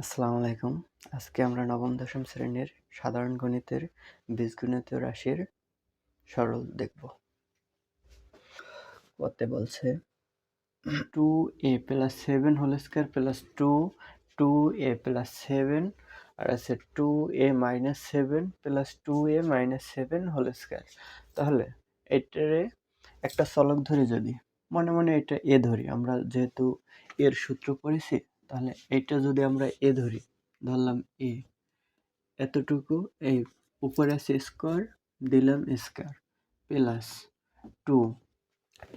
আসসালামু আলাইকুম। আজকে আমরা নবম দশম শ্রেণীর সাধারণ গণিতের বীজগণিতীয় রাশির সরল দেখব। করতে বলছে 2a plus 7 whole square plus 2a plus 7 আর আছে 2a minus 7 plus 2a minus 7 whole square. তাহলে এটারে একটা চলক ধরি, যদি মনে মনে এটা এ ধরি, আমরা যেহেতু এর সূত্র পড়েছি, তাহলে এটা যদি আমরা এ ধরি, ধরলাম এ, এতটুকু এই উপরে আছে স্কোয়ার, দিলাম স্কোয়ার প্লাস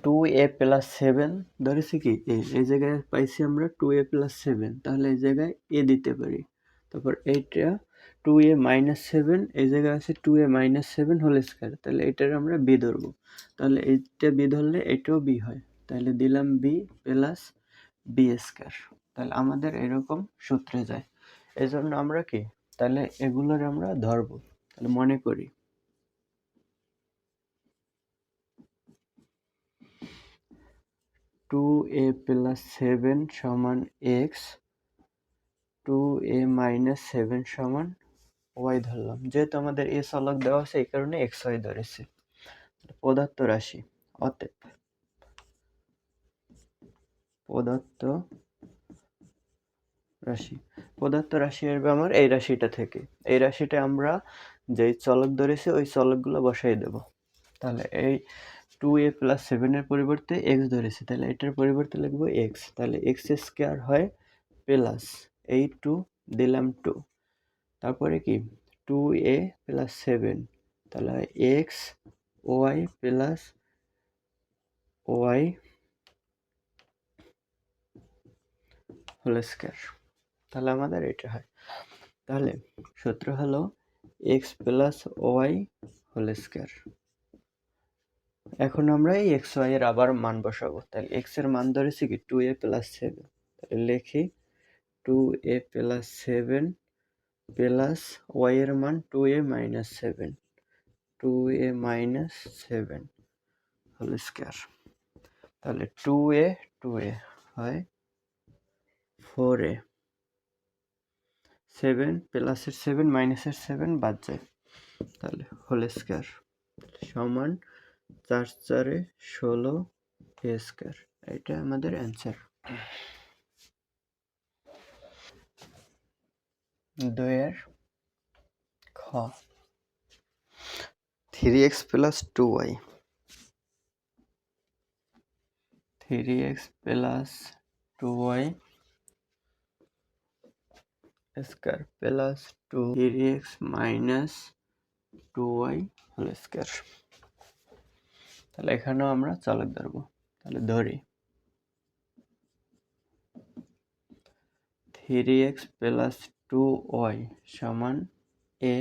2a প্লাস 7 ধরেছি কি এই জায়গায় পাইছি আমরা 2a প্লাস 7, তাহলে এই জায়গায় এ দিতে পারি। তারপর এইটা 2a মাইনাস 7, এই জায়গায় আছে 2a মাইনাস 7 হোল স্কোয়ার, তাহলে এটার আমরা বি ধরবো। তাহলে এইটা বি ধরলে এটাও বি হয়, তাহলে দিলাম বি প্লাস বি স্কোয়ার। তাহলে আমাদের এরকম সূত্রে যায়। এই জন্য আমরা কি, তাহলে এগুলোর আমরা ধরবো। তাহলে মনে করি 2a প্লাস 7 সমান এক্স, 2a মাইনাস 7 সমান ওয়াই ধরলাম। যেহেতু আমাদের এ চলক দেওয়া আছে, এই কারণে এক্স ওয়াই ধরেছি। পদার্থ রাশি, অতএব পদার্থ রাশি আসবে আমার এই রাশিটা থেকে। এই রাশিটা আমরা যেই চলক ধরেছি ওই চলকগুলো বসাই দেব। তাহলে এই 2a প্লাস 7 এর পরিবর্তে এক্স ধরেছি, তাহলে এটার পরিবর্তে লিখবো এক্স। তাহলে এক্স স্কোয়ার হয় প্লাস এই 2 দিলাম 2, তারপরে কি 2a প্লাস 7, তাহলে x y plus y whole square. তাহলে আমাদের এটা হয়। তাহলে সূত্র হলো x plus y whole square. এখন আমরা এই এক্স ওয়াই এর আবার মান বসাবো। তাহলে এক্স এর মান ধরেছি কি 2a প্লাস 7, তাহলে লিখি 2a প্লাস 7 প্লাস ওয়াই এর মান 2a minus 7, 2a minus 7 whole square. তাহলে 2a হয় 4a, 7 প্লাসের 7 মাইনাসের 7 বাদ যায়, তাহলে হোল স্কোয়ার সমান 4 4 16 a স্কোয়ার। এটা আমাদের অ্যান্সার। 2 এর খ 3x plus 2y, 3x plus 2y square plus 3x minus 2y whole square. তাহলে এখানেও আমরা চলক ধরবো। তাহলে ধরি 3x প্লাস 2y সমান a,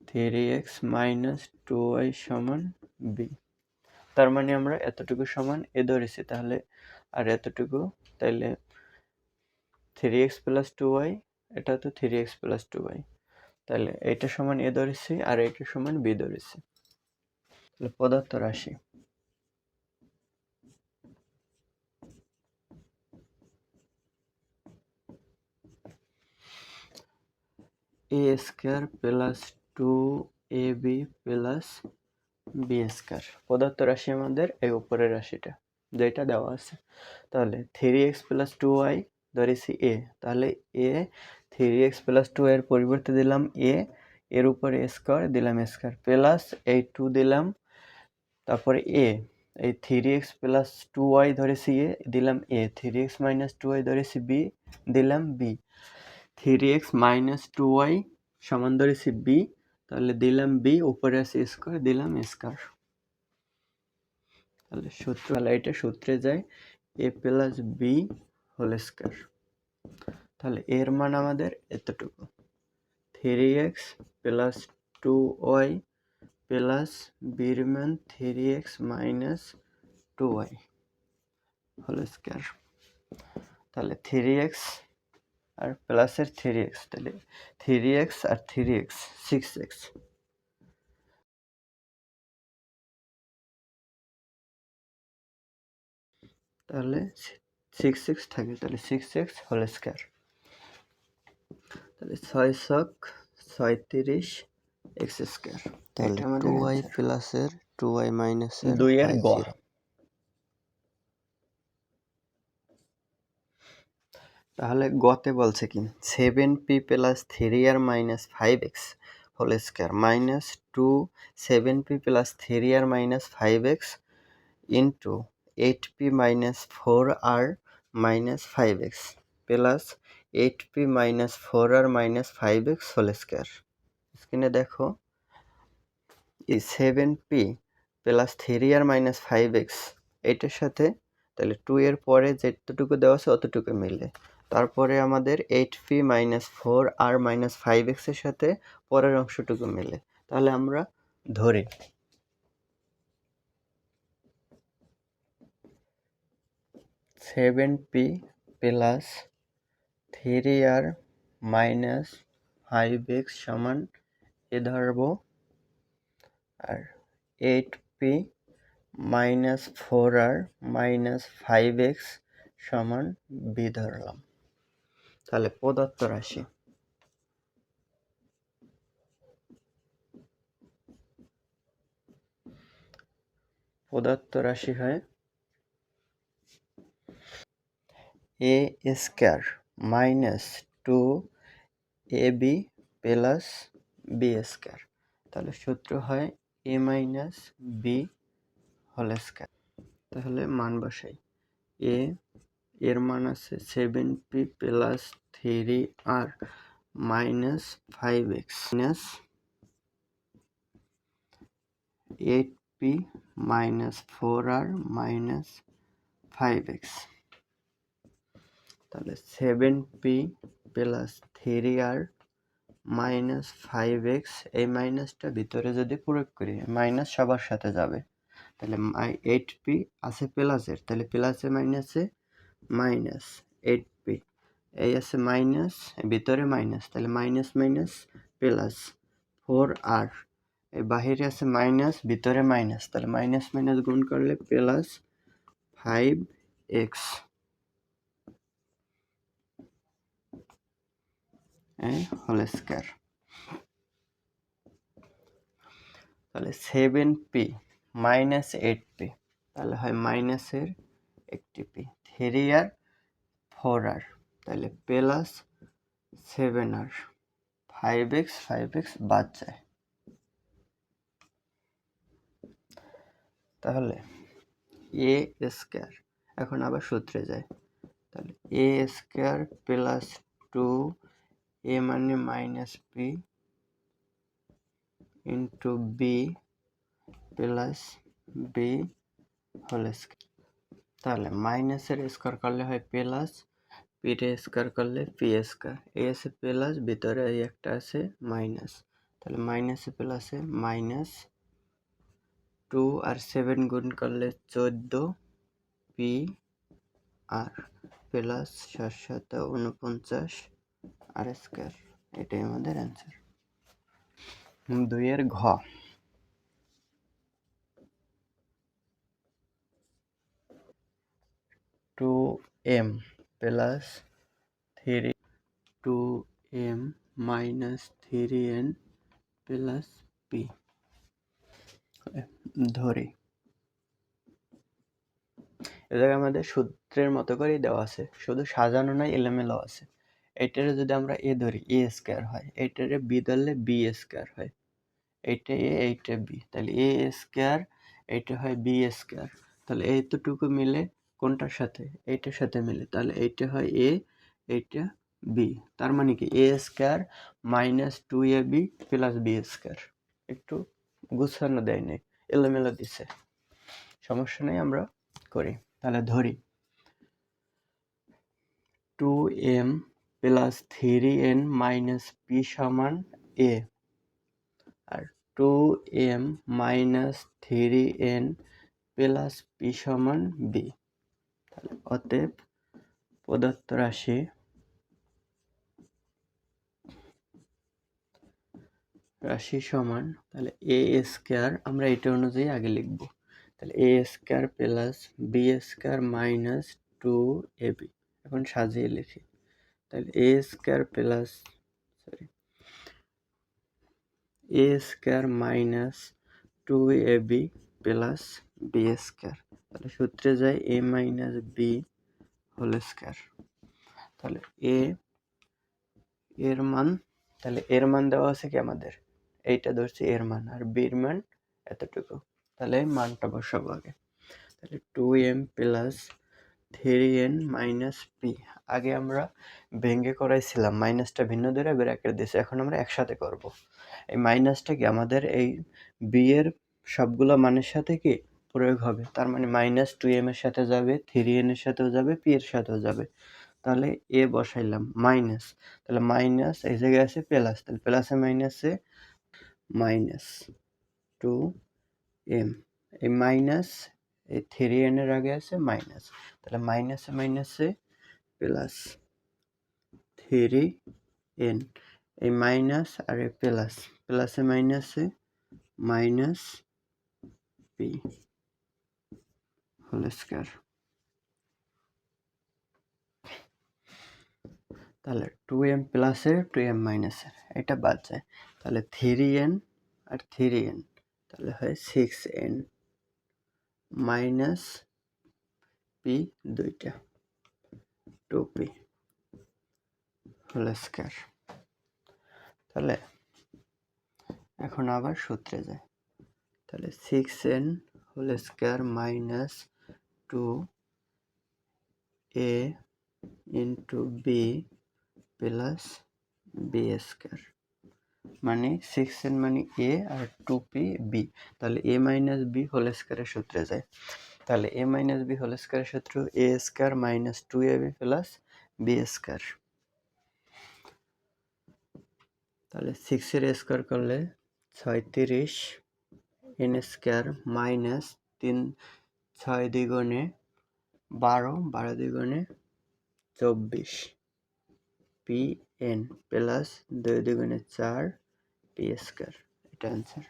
3x মাইনাস 2y সমান b। তার মানে আমরা এতটুকু সমান এ ধরেছি, তাহলে আর এতটুকু, তাহলে 3x প্লাস 2y, এটা তো 3x প্লাস 2y, তাহলে এটা সমান এ ধরেছি আর এটা সমান বি ধরেছি। তাহলে পদার্থ রাশি, a square plus 2ab plus b square. পদার্থ রাশি আমাদের এই উপরের রাশিটা যেটা দেওয়া আছে। তাহলে 3x প্লাস 2y ধরেছি এ, তাহলে এ 3x প্লাস 2 এর পরিবর্তে দিলাম এ, এর উপরে স্কয়ার দিলাম স্কয়ার প্লাস এই 2 দিলাম, তারপরে এ এই 3x প্লাস 2y ধরেছি এ, দিলাম এ, 3x মাইনাস 2y ধরেছি বি, দিলাম বি, 3x মাইনাস 2y সমান ধরেছি বি, তাহলে দিলাম বি, উপরে আছে স্কয়ার, দিলাম স্কয়ার। তাহলে এটা সূত্রে যায় এ প্লাস বি হোল স্কয়ার। তাহলে এর মান আমাদের এতটুকু, 3x প্লাস 2y প্লাস বির মান 3x minus 2y whole square. তাহলে 3x আর প্লাসের 3x, তাহলে 3x আর 3x 6x। তাহলে 6x থাকে, তাহলে 6x হোল স্কয়ার। তাহলে 6 x স্কয়ার। তাহলে 2y প্লাসের 2y মাইনাসের 2 এর গ। তাহলে গতে বলছে কি 7p plus 3r minus 5x whole square minus 7p plus 3r minus 5x into 8p minus 4r minus 5x plus 8p minus 4r minus 5x whole square. স্ক্রিনে দেখো এই 7p plus 3r minus 5x এটার সাথে তাহলে 2 এর পরে যেতটুকু দেওয়া আছে অতটুকু মিলে, তারপরে আমাদের 8p minus 4r minus 5x এর সাথে পরের অংশটুকু মিলে। তাহলে আমরা ধরি 7p plus 3r minus 5x সমান এ ধরবো, আর 8p minus 4r minus 5x সমান বি ধরলাম। তাহলে প্রদত্ত রাশি হয় a square minus 2ab plus b square. তাহলে সূত্র হয় a minus b whole square. তাহলে মান বসাই, এর মান আছে 7p plus 3r minus 5x minus 8p minus 4r minus 5x। তাহলে 7p plus 3r minus 5x এই মাইনাসটা ভিতরে যদি প্রয়োগ করি মাইনাস সবার সাথে যাবে, তাহলে 8p আছে প্লাসের, তাহলে প্লাসে মাইনাসে মাইনাস 8p এই আছে মাইনাস ভিতরে মাইনাস, তাহলে মাইনাস মাইনাস প্লাস 4r এই বাহিরে আছে মাইনাস ভিতরে মাইনাস, তাহলে মাইনাস মাইনাস গুণ করলে প্লাস 5x হোল স্কয়ার। তাহলে 7p মাইনাস 8p তাহলে হয় মাইনাসের একটি p, 3r 4r তাহলে প্লাস 7r 5x বাদ যায়। তাহলে এ স্কয়ার এখন আবার সূত্রে যায়, তাহলে এ স্কয়ার প্লাস 2a মানে minus p into b plus b whole square. তাহলে মাইনাসের স্কয়ার করলে হয় প্লাস, পির স্কয়ার করলে পি স্কয়ার, এ আছে প্লাস ভিতরে এই একটা আছে মাইনাস, তাহলে মাইনাসে প্লাসে মাইনাস 2 আর 7 গুণ করলে 14 পি আর প্লাস 7 49 আর স্কয়ার। এটাই আমাদের অ্যান্সার। 2 এর ঘ 2m plus 2m minus 3n plus P ধরি। এ জায়গায় আমাদের সূত্রের মতো করেই দেওয়া আছে, শুধু সাজানো নাই এলোমেলো আছে। এটারে যদি আমরা এ ধরি এ স্কয়ার হয়, এটারে বি ধরলে বি স্কয়ার হয়, এইটা এ এইটা বি, তাহলে এ স্কয়ার এইটা হয় বি স্কয়ার। তাহলে এইটুকু মিলে কোনটার সাথে এইটার সাথে মিলে, তাহলে এইটা হয় এ এইটা বি, তার মানে কি a square minus 2ab plus b square. একটু গুছানো দেয় নাই, এলোমেলো দিছে, সমস্যা নেই, আমরা করি। তাহলে ধরি 2m plus 3n minus P সমান এ, আর 2m minus 3n plus P সমান বি। তাহলে অতএব প্রদত্ত রাশি সমান, তাহলে এ স্কয়ার আমরা এটা অনুযায়ী আগে লিখব, তাহলে a square plus b square minus 2ab। এখন সাজিয়ে লিখি, তাহলে a square plus sorry a square minus 2ab plus b square, তাহলে সূত্রে যায় a minus b whole square. তাহলে এর মান, তাহলে এর মান দেওয়া আছে কি আমাদের, এইটা ধরছি এর মান, আর বির মান এতটুকু, তাহলে মানটা বসাবো আগে। তাহলে 2m plus 3n minus P, আগে আমরা ভেঙে করাইছিলাম, মাইনাসটা ভিন্ন ধরে ব্র্যাকেট দিয়েছে, এখন আমরা একসাথে করব। এই মাইনাসটা কি আমাদের এই বি এর সবগুলো মানের সাথে কি প্রয়োগ হবে, তার মানে মাইনাস 2m এর সাথে যাবে, 3n এর সাথেও যাবে, পি এর সাথেও যাবে। তাহলে এ বসাইলাম মাইনাস, তাহলে মাইনাস এই জায়গায় আছে প্লাস, তাহলে প্লাসে মাইনাসে মাইনাস 2m, এই মাইনাস এই 3n এর আগে আছে মাইনাস, তাহলে মাইনাসে মাইনাসে প্লাস 3n, এই মাইনাস আর এই প্লাস, প্লাসে মাইনাসে মাইনাস পি হোল স্কয়ার। তাহলে 2m প্লাসের 2m মাইনাসের এটা বাদ যায়, তাহলে 3n আর 3n, তাহলে হয় 6n মাইনাস পি দুইটা 2p হোল স্কয়ার। তাহলে এখন আবার সূত্রে যায়, তাহলে 6n whole square minus 2a into b plus b square, মানে 6n মানে a আর 2p b, তাহলে a মাইনাস b হোল স্কয়ারের সূত্রে যায়। তাহলে a মাইনাস b হোল স্কয়ারের সূত্র a square minus 2ab plus b square. তাহলে 6 এর স্কয়ার করলে 36 n স্কয়ার মাইনাস 3 6 দ্বিগুণে 12 12 দ্বিগুণে 24 pn প্লাস 2 দ্বিগুণে 4 p স্কয়ার, এটা অ্যান্সার।